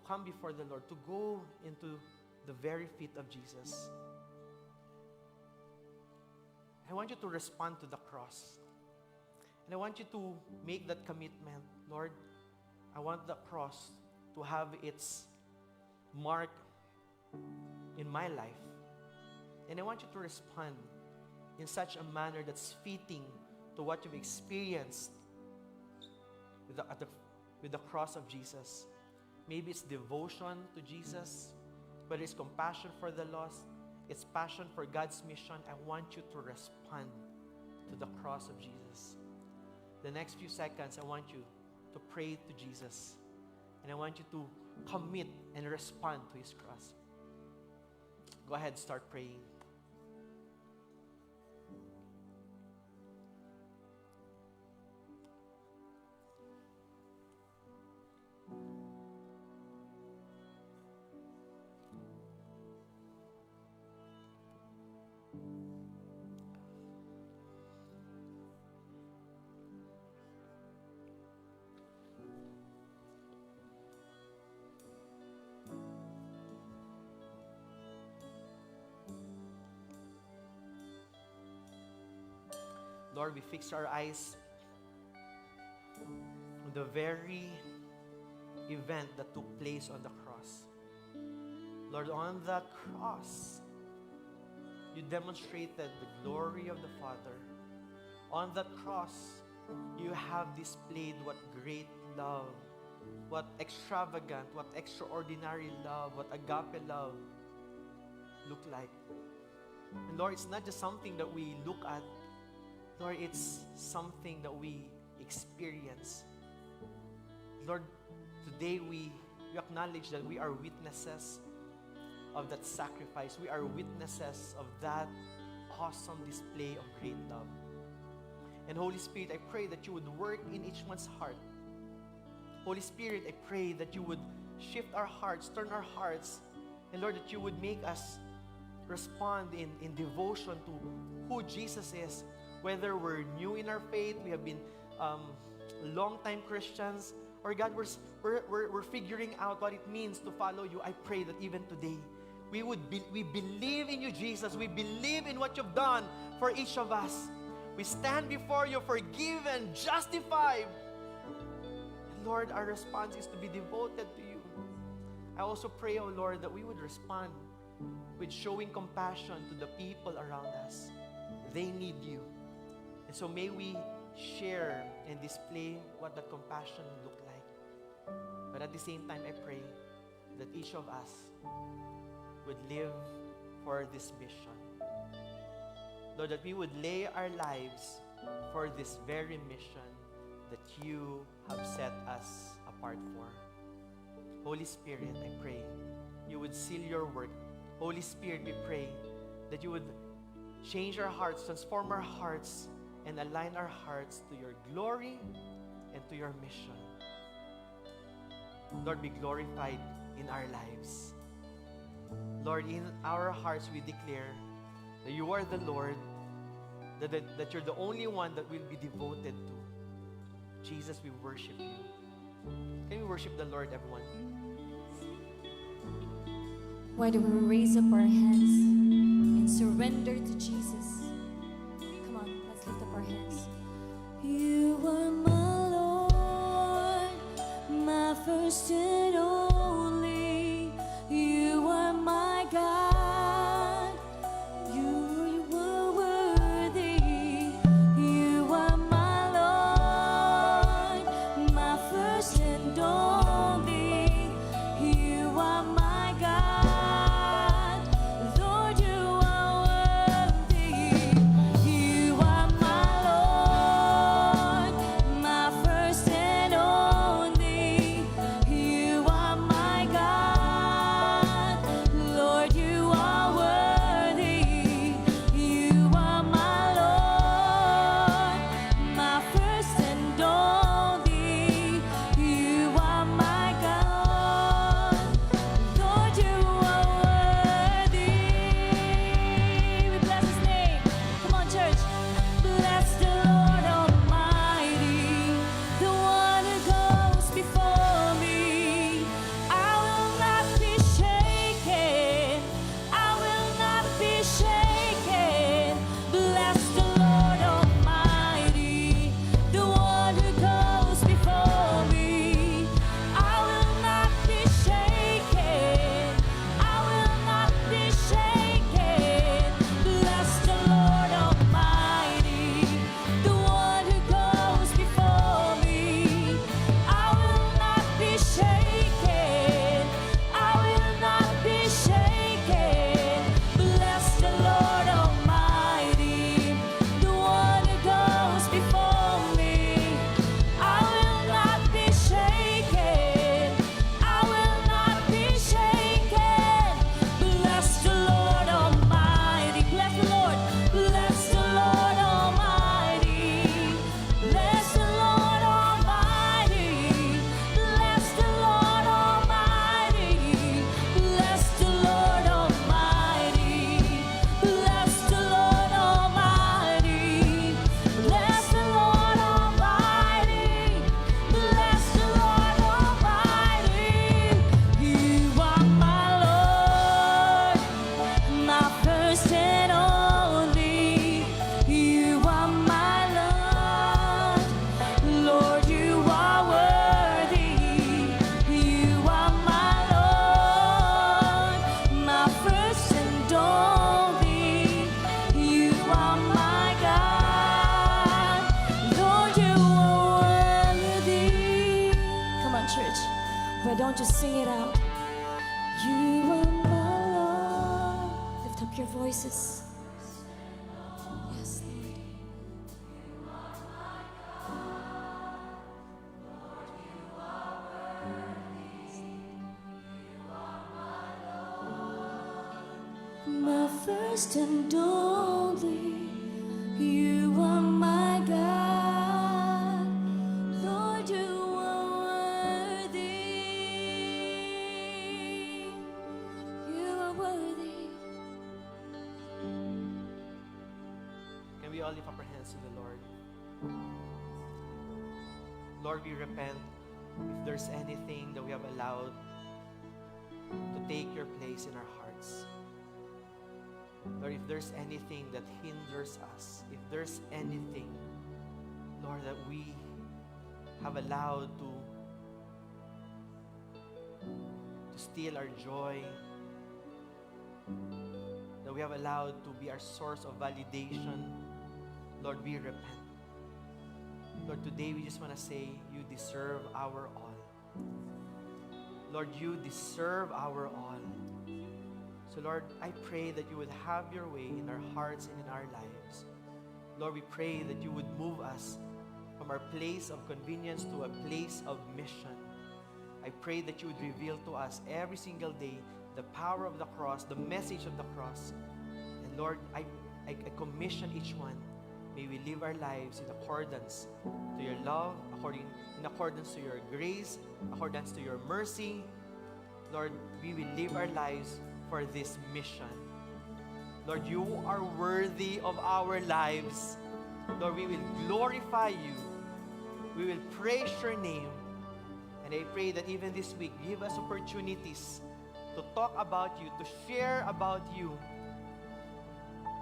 come before the Lord, to go into the very feet of Jesus. I want you to respond to the cross. And I want you to make that commitment. Lord, I want the cross to have its mark in my life. And I want you to respond in such a manner that's fitting to what you've experienced with the cross of Jesus. Maybe it's devotion to Jesus, but it's compassion for the lost, it's passion for God's mission. I want you to respond to the cross of Jesus. The next few seconds, I want you to pray to Jesus. And I want you to commit and respond to His cross. Go ahead, start praying. Lord, we fix our eyes on the very event that took place on the cross. Lord, on that cross, you demonstrated the glory of the Father. On that cross, you have displayed what great love, what extravagant, what extraordinary love, what agape love look like. And Lord, it's not just something that we look at. Lord, it's something that we experience. Lord, today we acknowledge that we are witnesses of that sacrifice. We are witnesses of that awesome display of great love. And Holy Spirit, I pray that you would work in each one's heart. Holy Spirit, I pray that you would shift our hearts, turn our hearts, and Lord, that you would make us respond in devotion to who Jesus is. Whether we're new in our faith, we have been long-time Christians, or God, we're figuring out what it means to follow you. I pray that even today, we believe in you, Jesus. We believe in what you've done for each of us. We stand before you forgiven, justified. And Lord, our response is to be devoted to you. I also pray, oh Lord, that we would respond with showing compassion to the people around us. They need you. And so may we share and display what that compassion look like. But at the same time, I pray that each of us would live for this mission. Lord, that we would lay our lives for this very mission that you have set us apart for. Holy Spirit, I pray you would seal your work. Holy Spirit, we pray that you would change our hearts, transform our hearts, and align our hearts to your glory and to your mission. Lord, be glorified in our lives. Lord, in our hearts we declare that you are the Lord, that you're the only one that we'll be devoted to. Jesus, we worship you. Can we worship the Lord, everyone? Why do we raise up our hands and surrender to Jesus? Come on, let's lift up our hands. You are my Lord, my first and only. You are my God. You are worthy. You are my Lord, my first and only. You are my God. Lord, you are worthy. You are my Lord, my first and only. You are my just sing it out. You are my Lord. Lift up your voices. Yes, Lord. My first and only, you are my God. Lord, you are worthy. You are worthy. Can we all lift up our hands to the Lord? Lord, we repent if there's anything that we have allowed to take your place in our hearts. Lord, if there's anything that hinders us, if there's anything, Lord, that we have allowed to steal our joy, that we have allowed to be our source of validation, Lord, we repent. Lord, today we just want to say, you deserve our all. Lord, you deserve our all. So Lord, I pray that you would have your way in our hearts and in our lives. Lord, we pray that you would move us from our place of convenience to a place of mission. I pray that you would reveal to us every single day the power of the cross, the message of the cross. And Lord, I commission each one. May we live our lives in accordance to your love, in accordance to your grace, in accordance to your mercy. Lord, we will live our lives for this mission. Lord, you are worthy of our lives. Lord, we will glorify you. We will praise your name. And I pray that even this week, give us opportunities to talk about you, to share about you.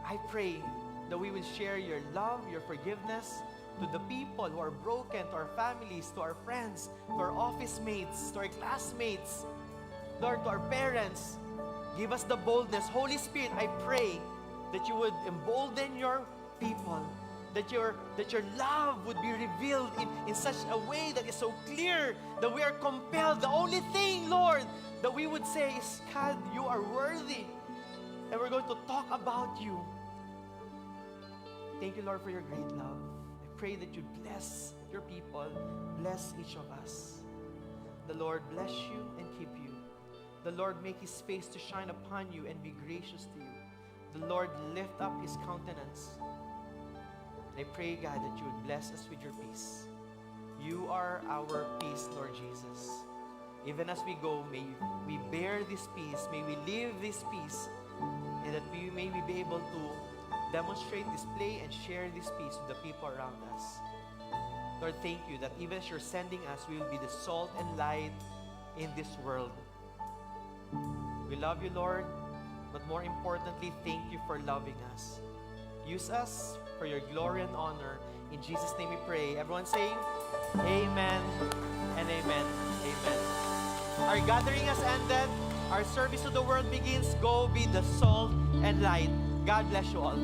I pray that we will share your love, your forgiveness to the people who are broken, to our families, to our friends, to our office mates, to our classmates, Lord, to our parents. Give us the boldness. Holy Spirit, I pray that you would embolden your people, that your love would be revealed in such a way that is so clear that we are compelled. The only thing, Lord, that we would say is, God, you are worthy. And we're going to talk about you. Thank you, Lord, for your great love. I pray that you bless your people, bless each of us. The Lord bless you and keep you. The Lord make his face to shine upon you and be gracious to you. The Lord lift up his countenance. I pray, God, that you would bless us with your peace. You are our peace, Lord Jesus. Even as we go, may we bear this peace, may we live this peace, and that may we be able to demonstrate, display, and share this peace with the people around us. Lord, thank you that even as you're sending us, we will be the salt and light in this world. We love you, Lord, but more importantly, thank you for loving us. Use us for your glory and honor. In Jesus' name we pray. Everyone say, amen and amen. Amen. Our gathering has ended. Our service to the world begins. Go be the salt and light. God bless you all.